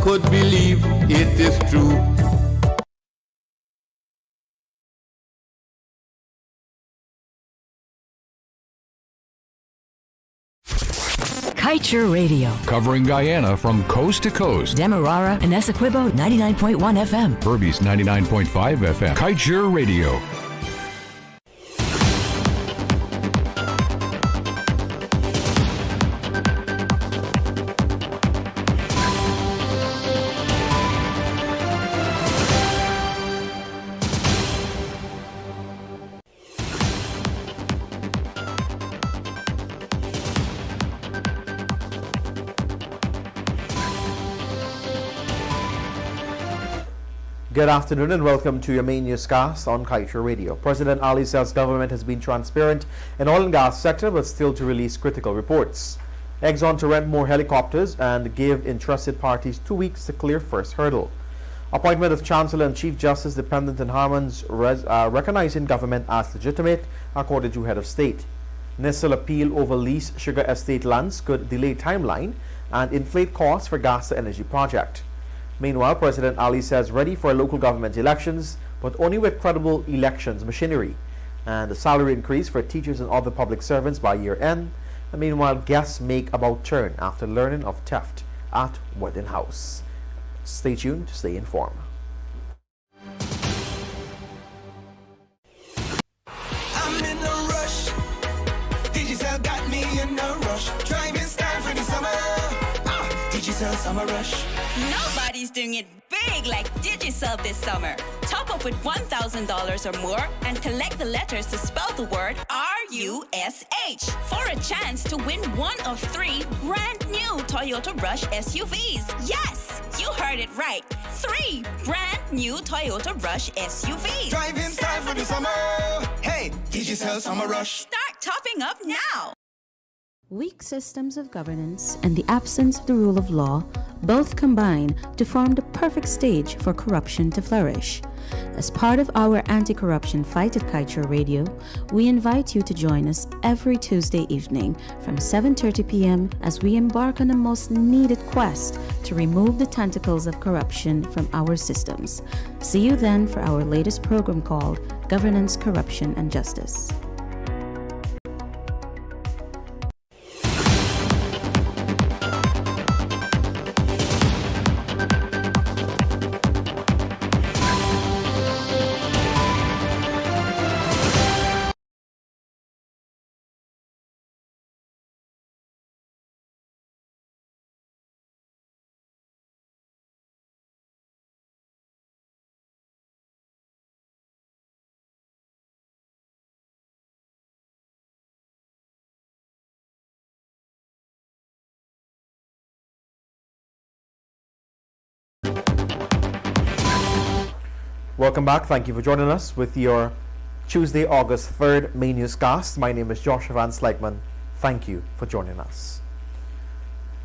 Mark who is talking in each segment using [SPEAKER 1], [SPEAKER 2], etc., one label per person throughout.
[SPEAKER 1] could believe it is true.
[SPEAKER 2] Kaieteur Radio.
[SPEAKER 3] Covering Guyana from coast to coast.
[SPEAKER 2] Demerara and Essequibo 99.1 FM.
[SPEAKER 3] Berbice 99.5 FM. Kaieteur Radio.
[SPEAKER 4] Good afternoon and welcome to your main newscast on Kaieteur Radio. President Ali says government has been transparent in oil and gas sector but still to release critical reports. Exxon to rent more helicopters and give interested parties 2 weeks to clear first hurdle. Appointment of Chancellor and Chief Justice dependent on Harman's recognizing government as legitimate according to head of state. NISL appeal over lease sugar estate lands could delay timeline and inflate costs for gas to energy project. Meanwhile, President Ali says ready for local government elections, but only with credible elections machinery, and a salary increase for teachers and other public servants by year end. And meanwhile, guests make about turn after learning of theft at Wedding House. Stay tuned to stay informed.
[SPEAKER 5] I'm in a rush. Digital got me in a rush. Driving style for the summer. Digital summer rush.
[SPEAKER 6] Nobody's doing it big like Digicel this summer. Top up with $1,000 or more and collect the letters to spell the word RUSH for a chance to win one of 3 brand new Toyota Rush SUVs. Yes, you heard it right. 3 brand new Toyota Rush SUVs.
[SPEAKER 5] Driving style for the summer. Hey, Digicel summer rush.
[SPEAKER 6] Start topping up now.
[SPEAKER 7] Weak systems of governance and the absence of the rule of law both combine to form the perfect stage for corruption to flourish. As part of our anti-corruption fight at Kaieteur Radio, we invite you to join us every Tuesday evening from 7:30 p.m. as we embark on the most needed quest to remove the tentacles of corruption from our systems. See you then for our latest program called Governance, Corruption and Justice.
[SPEAKER 4] Welcome back. Thank you for joining us with your Tuesday, August 3rd main newscast. My name is Joshua Van Slykeman. Thank you for joining us.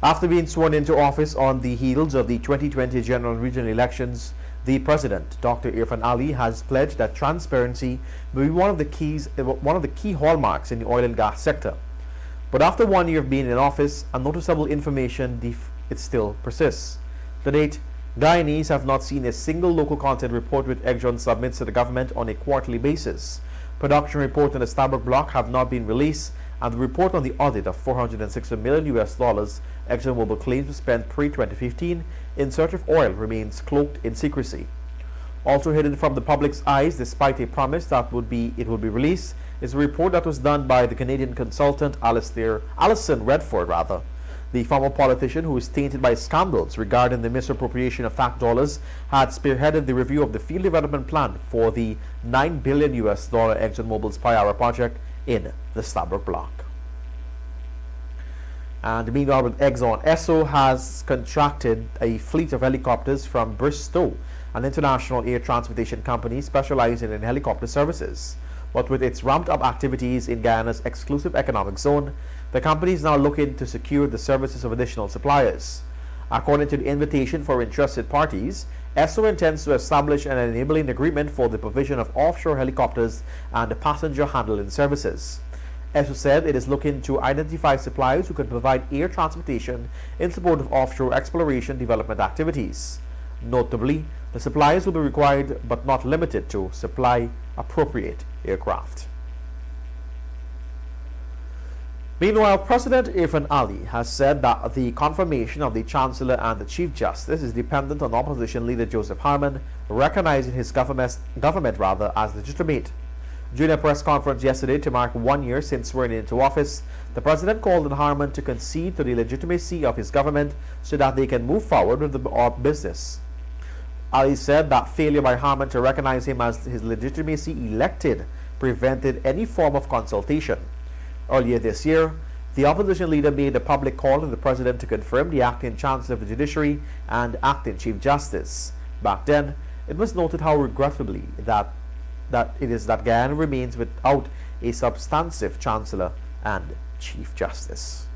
[SPEAKER 4] After being sworn into office on the heels of the 2020 general and regional elections, the President, Dr. Irfan Ali, has pledged that transparency will be one of the key hallmarks in the oil and gas sector. But after 1 year of being in office, a noticeable information it still persists. To date, Guyanese have not seen a single local content report which Exxon submits to the government on a quarterly basis. Production report on the Stabroek block have not been released, and the report on the audit of $460 million ExxonMobil claims to spend pre-2015 in search of oil remains cloaked in secrecy. Also hidden from the public's eyes, despite a promise that it would be released, is a report that was done by the Canadian consultant Alison Redford. The former politician, who is tainted by scandals regarding the misappropriation of tax dollars, had spearheaded the review of the field development plan for the $9 billion ExxonMobil's Payara project in the Stabroek block. And meanwhile, with Exxon, Esso has contracted a fleet of helicopters from Bristow, an international air transportation company specializing in helicopter services. But with its ramped-up activities in Guyana's exclusive economic zone, the company is now looking to secure the services of additional suppliers. According to the invitation for interested parties, Esso intends to establish an enabling agreement for the provision of offshore helicopters and passenger handling services. ESO said it is looking to identify suppliers who can provide air transportation in support of offshore exploration development activities. Notably, the suppliers will be required but not limited to supply appropriate aircraft. Meanwhile, President Irfan Ali has said that the confirmation of the Chancellor and the Chief Justice is dependent on opposition leader Joseph Harman recognizing his government as legitimate. During a press conference yesterday to mark 1 year since swearing into office, the President called on Harman to concede to the legitimacy of his government so that they can move forward with the business. Ali said that failure by Harman to recognize him as his legitimacy elected prevented any form of consultation. Earlier this year, the opposition leader made a public call on the President to confirm the acting Chancellor of the Judiciary and acting Chief Justice. Back then, it was noted how regrettably that Guyana remains without a substantive Chancellor and Chief Justice.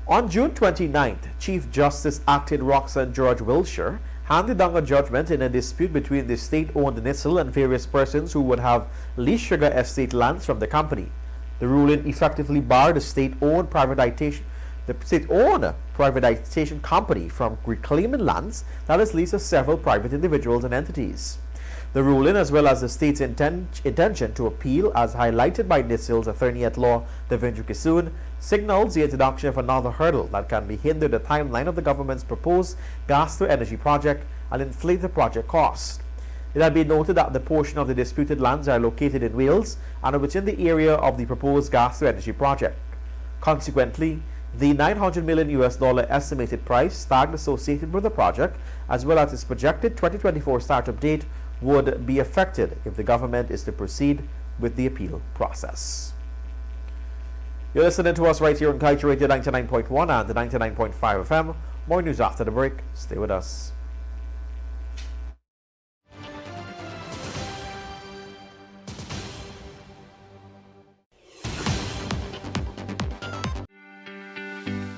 [SPEAKER 4] On June 29th, Chief Justice acting Roxanne George Wilshire handed down a judgment in a dispute between the state-owned NISL and various persons who would have leased sugar estate lands from the company. The ruling effectively barred the state-owned privatization company from reclaiming lands that is leased to several private individuals and entities. The ruling, as well as the state's intention to appeal, as highlighted by NISL's attorney-at-law Devendra Kisoon, signals the introduction of another hurdle that can hinder the timeline of the government's proposed gas-to-energy project and inflate the project cost. It had been noted that the portion of the disputed lands are located in Wales and are within the area of the proposed gas-to-energy project. Consequently, the $900 million estimated price tag associated with the project, as well as its projected 2024 startup date, would be affected if the government is to proceed with the appeal process. You're listening to us right here on Kaieteur Radio 99.1 and the 99.5 FM. More news after the break. Stay with us.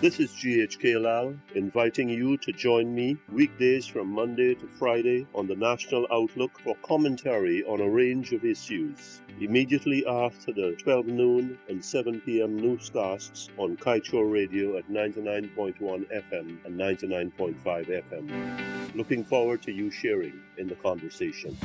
[SPEAKER 8] This is GHK Lal inviting you to join me weekdays from Monday to Friday on the National Outlook for commentary on a range of issues. Immediately after the 12 noon and 7 p.m. newscasts on Kaieteur Radio at 99.1 FM and 99.5 FM. Looking forward to you sharing in the conversation.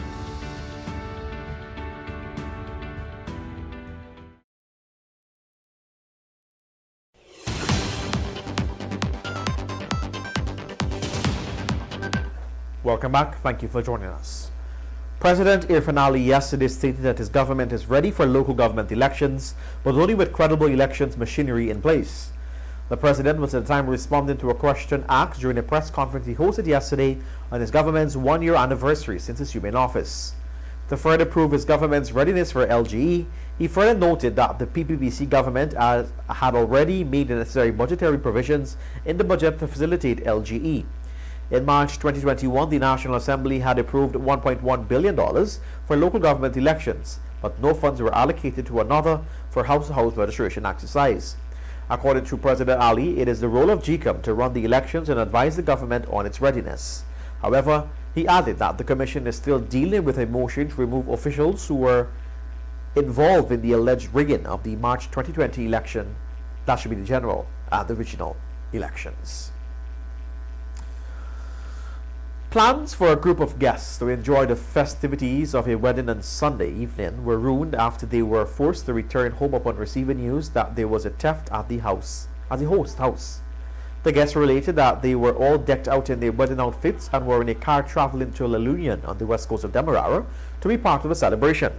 [SPEAKER 4] Welcome back. Thank you for joining us. President Irfan Ali yesterday stated that his government is ready for local government elections, but only with credible elections machinery in place. The president was at the time responding to a question asked during a press conference he hosted yesterday on his government's 1-year anniversary since assuming office. To further prove his government's readiness for LGE, he further noted that the PPPC government had already made the necessary budgetary provisions in the budget to facilitate LGE. In March 2021, the National Assembly had approved $1.1 billion for local government elections, but no funds were allocated to another for house-to-house registration exercise. According to President Ali, it is the role of GCOM to run the elections and advise the government on its readiness. However, he added that the Commission is still dealing with a motion to remove officials who were involved in the alleged rigging of the March 2020 election. That should be the general and the regional elections. Plans for a group of guests to enjoy the festivities of a wedding on Sunday evening were ruined after they were forced to return home upon receiving news that there was a theft at the host house. The guests related that they were all decked out in their wedding outfits and were in a car traveling to La Union on the west coast of Demerara to be part of the celebration.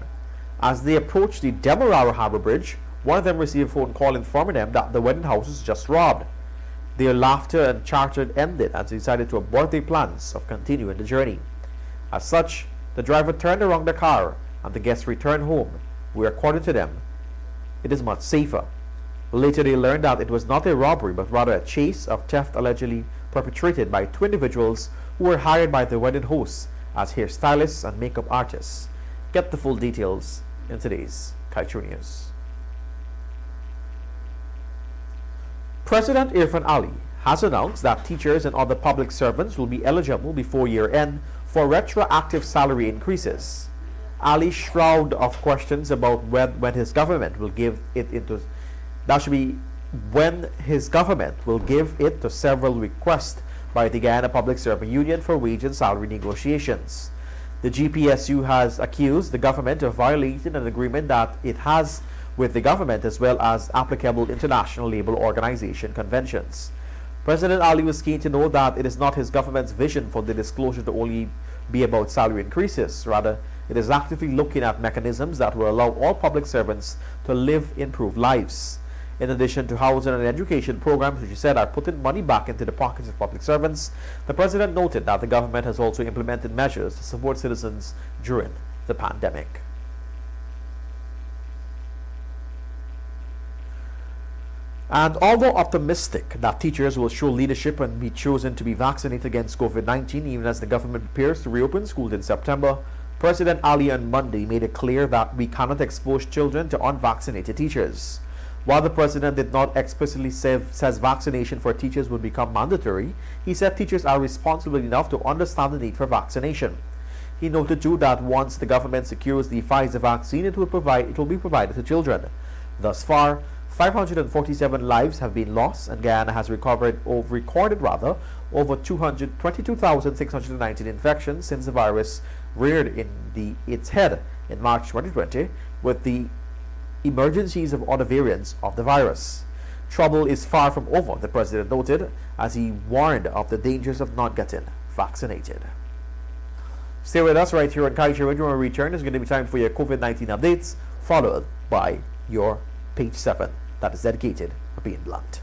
[SPEAKER 4] As they approached the Demerara Harbour Bridge, one of them received a phone call informing them that the wedding house was just robbed. Their laughter and chatter ended as they decided to abort their plans of continuing the journey. As such, the driver turned around the car and the guests returned home, where according to them, it is much safer. Later they learned that it was not a robbery but rather a chase of theft allegedly perpetrated by two individuals who were hired by the wedding hosts as hairstylists and makeup artists. Get the full details in today's Kaieteur News. President Irfan Ali has announced that teachers and other public servants will be eligible before year end for retroactive salary increases. Ali shroud of questions about when his government will give it into that should be when his government will give it to several requests by the Guyana Public Service Union for wage and salary negotiations. The GPSU has accused the government of violating an agreement that it has with the government as well as applicable international labor organization conventions. President Ali was keen to know that it is not his government's vision for the disclosure to only be about salary increases. Rather, it is actively looking at mechanisms that will allow all public servants to live improved lives. In addition to housing and education programs, which he said are putting money back into the pockets of public servants, the president noted that the government has also implemented measures to support citizens during the pandemic. And although optimistic that teachers will show leadership and be chosen to be vaccinated against COVID-19 even as the government prepares to reopen schools in September, President Ali on Monday made it clear that we cannot expose children to unvaccinated teachers. While the president did not explicitly says vaccination for teachers would become mandatory, he said teachers are responsible enough to understand the need for vaccination. He noted too that once the government secures the Pfizer vaccine, it will be provided to children. Thus far, 547 lives have been lost, and Guyana has recorded over 22,619 infections since the virus reared its head in March 2020, with the emergencies of other variants of the virus. Trouble is far from over, the president noted, as he warned of the dangers of not getting vaccinated. Stay with us right here on Kaieteur Radio. When we return, it's going to be time for your COVID-19 updates, followed by your page 7 that is dedicated to being blunt.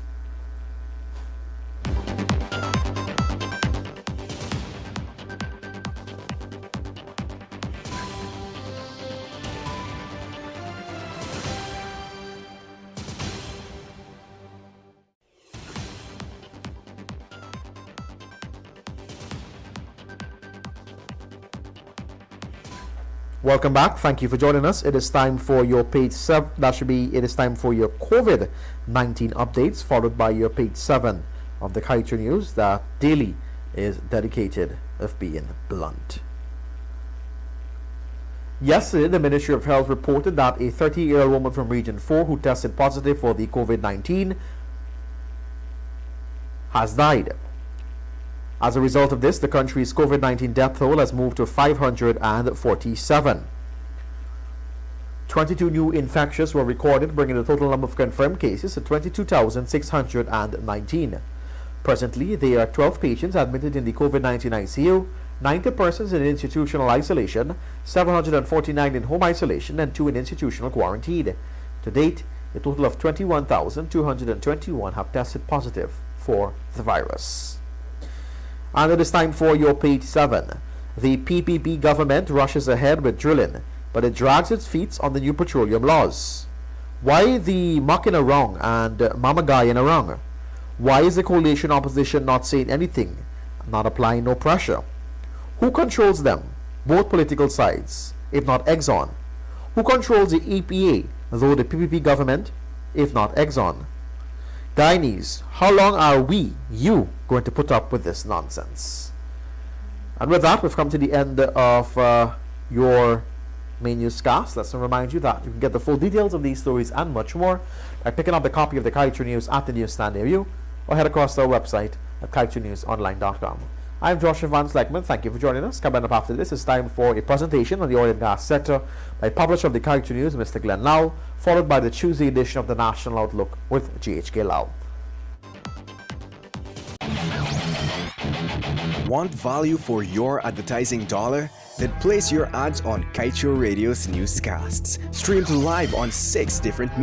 [SPEAKER 4] Welcome back. Thank you for joining us. It is time for your page 7. It is time for your COVID-19 updates, followed by your page 7 of the Kaieteur News that daily is dedicated of being blunt. Yesterday, the Ministry of Health reported that a 30-year-old woman from Region 4 who tested positive for the COVID-19 has died. As a result of this, the country's COVID-19 death toll has moved to 547. 22 new infections were recorded, bringing the total number of confirmed cases to 22,619. Presently, there are 12 patients admitted in the COVID-19 ICU, 90 persons in institutional isolation, 749 in home isolation, and 2 in institutional quarantine. To date, a total of 21,221 have tested positive for the virus. And it is time for your page 7. The PPP government rushes ahead with drilling, but it drags its feet on the new petroleum laws. Why the mucking around and mamagayin around? Why is the coalition opposition not saying anything, not applying no pressure? Who controls them? Both political sides, if not Exxon. Who controls the EPA, though the PPP government, if not Exxon? Guyanese, how long are you, going to put up with this nonsense? And with that, we've come to the end of your main newscast. Let's remind you that you can get the full details of these stories and much more by picking up a copy of the Kaieteur News at the newsstand near you, or head across to our website at kaieteurnewsonline.com. I'm Joshua Van Sleckman. Thank you for joining us. Coming up after this, it's time for a presentation on the oil and gas sector by publisher of the Kaieteur News, Mr. Glenn Lau, followed by the Tuesday edition of the National Outlook with GHK Lau.
[SPEAKER 9] Want value for your advertising dollar? Then place your ads on Kaieteur Radio's newscasts. Streamed live on 6 different